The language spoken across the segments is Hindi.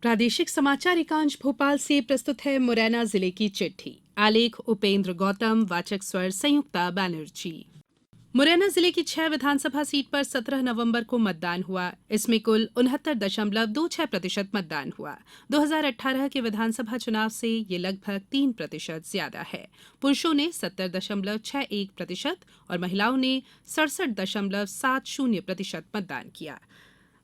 प्रादेशिक समाचार एकांश भोपाल से प्रस्तुत है मुरैना जिले की चिट्ठी। आलेख उपेंद्र गौतम, वाचक स्वर संयुक्ता बैनर्जी। मुरैना जिले की 6 विधानसभा सीट पर 17 नवंबर को मतदान हुआ। इसमें कुल 69.26% मतदान हुआ। 2018 के विधानसभा चुनाव से ये लगभग 3% ज्यादा है। पुरुषों ने 70.61% और महिलाओं ने 67.70% मतदान किया।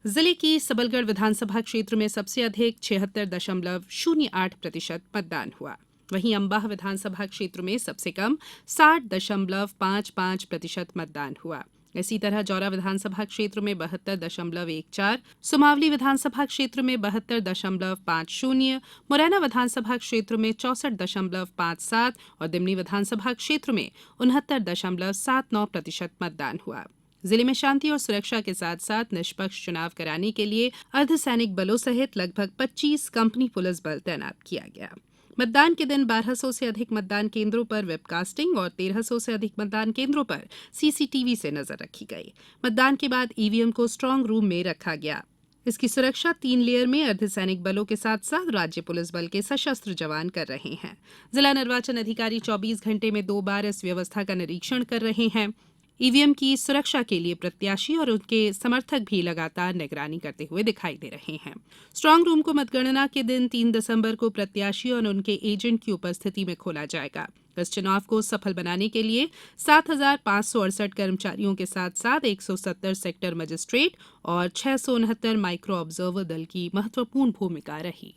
जिले की सबलगढ़ विधानसभा क्षेत्र में सबसे अधिक 76.08% मतदान हुआ। वहीं अंबाह विधानसभा क्षेत्र में सबसे कम 60.55% मतदान हुआ। इसी तरह जौरा विधानसभा क्षेत्र में 72.14, सुमावली विधानसभा क्षेत्र में 72.50, मुरैना विधानसभा क्षेत्र में 64.57 और दिमनी विधानसभा क्षेत्र में 69.79% मतदान हुआ। जिले में शांति और सुरक्षा के साथ साथ निष्पक्ष चुनाव कराने के लिए अर्धसैनिक बलों सहित लगभग 25 कंपनी पुलिस बल तैनात किया गया। मतदान के दिन 1200 से अधिक मतदान केंद्रों पर वेबकास्टिंग और 1300 से अधिक मतदान केंद्रों पर सीसीटीवी से नजर रखी गई। मतदान के बाद ईवीएम को स्ट्रांग रूम में रखा गया। इसकी सुरक्षा 3 लेयर में अर्धसैनिक बलों के साथ साथ राज्य पुलिस बल के सशस्त्र जवान कर रहे हैं। जिला निर्वाचन अधिकारी 24 घंटे में 2 बार इस व्यवस्था का निरीक्षण कर रहे हैं। ईवीएम की सुरक्षा के लिए प्रत्याशी और उनके समर्थक भी लगातार निगरानी करते हुए दिखाई दे रहे हैं। स्ट्रांग रूम को मतगणना के दिन 3 दिसंबर को प्रत्याशी और उनके एजेंट की उपस्थिति में खोला जाएगा। इस चुनाव को सफल बनाने के लिए 7,568 कर्मचारियों के साथ साथ 170 सेक्टर मजिस्ट्रेट और 669 माइक्रो ऑब्जर्वर दल की महत्वपूर्ण भूमिका रही।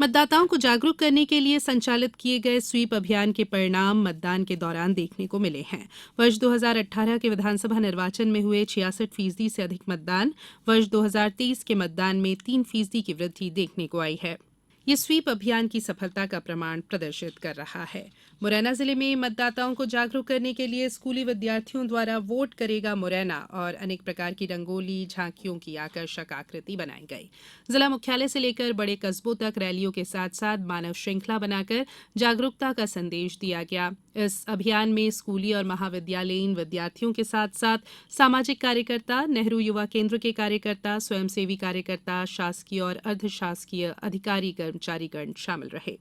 मतदाताओं को जागरूक करने के लिए संचालित किए गए स्वीप अभियान के परिणाम मतदान के दौरान देखने को मिले हैं। वर्ष 2018 के विधानसभा निर्वाचन में हुए 66% से अधिक मतदान वर्ष 2023 के मतदान में 3% की वृद्धि देखने को आई है। ये स्वीप अभियान की सफलता का प्रमाण प्रदर्शित कर रहा है। मुरैना जिले में मतदाताओं को जागरूक करने के लिए स्कूली विद्यार्थियों द्वारा वोट करेगा मुरैना और अनेक प्रकार की रंगोली झांकियों की आकर्षक आकृति बनाई गई। जिला मुख्यालय से लेकर बड़े कस्बों तक रैलियों के साथ साथ मानव श्रृंखला बनाकर जागरूकता का संदेश दिया गया। इस अभियान में स्कूली और महाविद्यालयीन विद्यार्थियों के साथ साथ सामाजिक कार्यकर्ता, नेहरू युवा केंद्र के कार्यकर्ता, स्वयंसेवी कार्यकर्ता, शासकीय और अर्धशासकीय अधिकारी कर्मचारीगण शामिल रहे।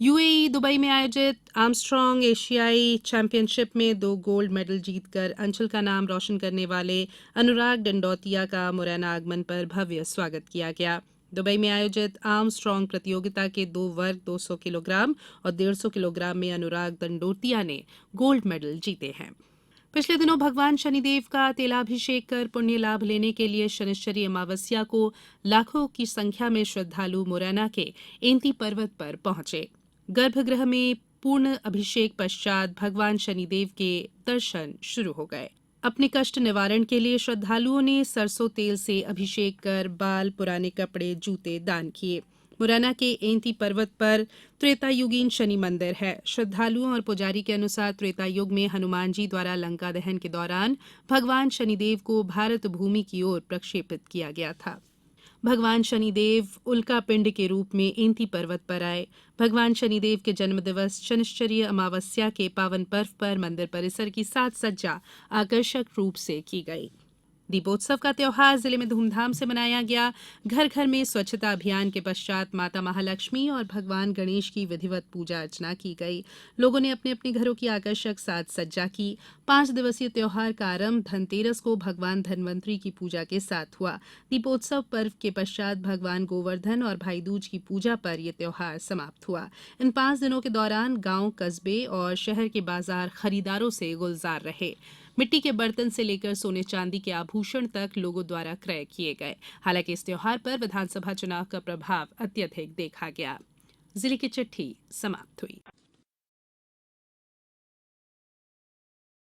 यूएई दुबई में आयोजित आर्मस्ट्रांग एशियाई चैंपियनशिप में 2 गोल्ड मेडल जीतकर अंचल का नाम रोशन करने वाले अनुराग दंडौतिया का मुरैना आगमन पर भव्य स्वागत किया गया। दुबई में आयोजित आर्मस्ट्रांग प्रतियोगिता के 2 वर्ग 200 किलोग्राम और 150 किलोग्राम में अनुराग दंडौतिया ने गोल्ड मेडल जीते हैं। पिछले दिनों भगवान शनिदेव का तेलाभिषेक कर पुण्य लाभ लेने के लिए शनिश्चरी अमावस्या को लाखों की संख्या में श्रद्धालु मुरैना के एंती पर्वत पर पहुंचे। गर्भगृह में पूर्ण अभिषेक पश्चात भगवान शनिदेव के दर्शन शुरू हो गए। अपने कष्ट निवारण के लिए श्रद्धालुओं ने सरसों तेल से अभिषेक कर बाल, पुराने कपड़े, जूते दान किए। मुरैना के एंती पर्वत पर त्रेतायुगीन शनि मंदिर है। श्रद्धालुओं और पुजारी के अनुसार त्रेतायुग में हनुमान जी द्वारा लंका दहन के दौरान भगवान शनिदेव को भारत भूमि की ओर प्रक्षेपित किया गया था। भगवान शनिदेव उल्का पिंड के रूप में एंती पर्वत पर आए। भगवान शनिदेव के जन्म दिवस शनिश्चरी अमावस्या के पावन पर्व पर मंदिर परिसर की साज सज्जा आकर्षक रूप से की गई। दीपोत्सव का त्यौहार जिले में धूमधाम से मनाया गया। घर घर में स्वच्छता अभियान के पश्चात माता महालक्ष्मी और भगवान गणेश की विधिवत पूजा अर्चना की गई। लोगों ने अपने अपने घरों की आकर्षक साज सज्जा की। 5 दिवसीय त्यौहार का आरंभ धनतेरस को भगवान धनवंतरी की पूजा के साथ हुआ। दीपोत्सव पर्व के पश्चात भगवान गोवर्धन और भाई दूज की पूजा पर यह त्यौहार समाप्त हुआ। इन 5 दिनों के दौरान गांव, कस्बे और शहर के बाजार खरीदारों से गुलजार रहे। मिट्टी के बर्तन से लेकर सोने चांदी के आभूषण तक लोगों द्वारा क्रय किए गए। हालांकि इस त्यौहार पर विधानसभा चुनाव का प्रभाव अत्यधिक देखा गया। जिले की चिट्ठी समाप्त हुई।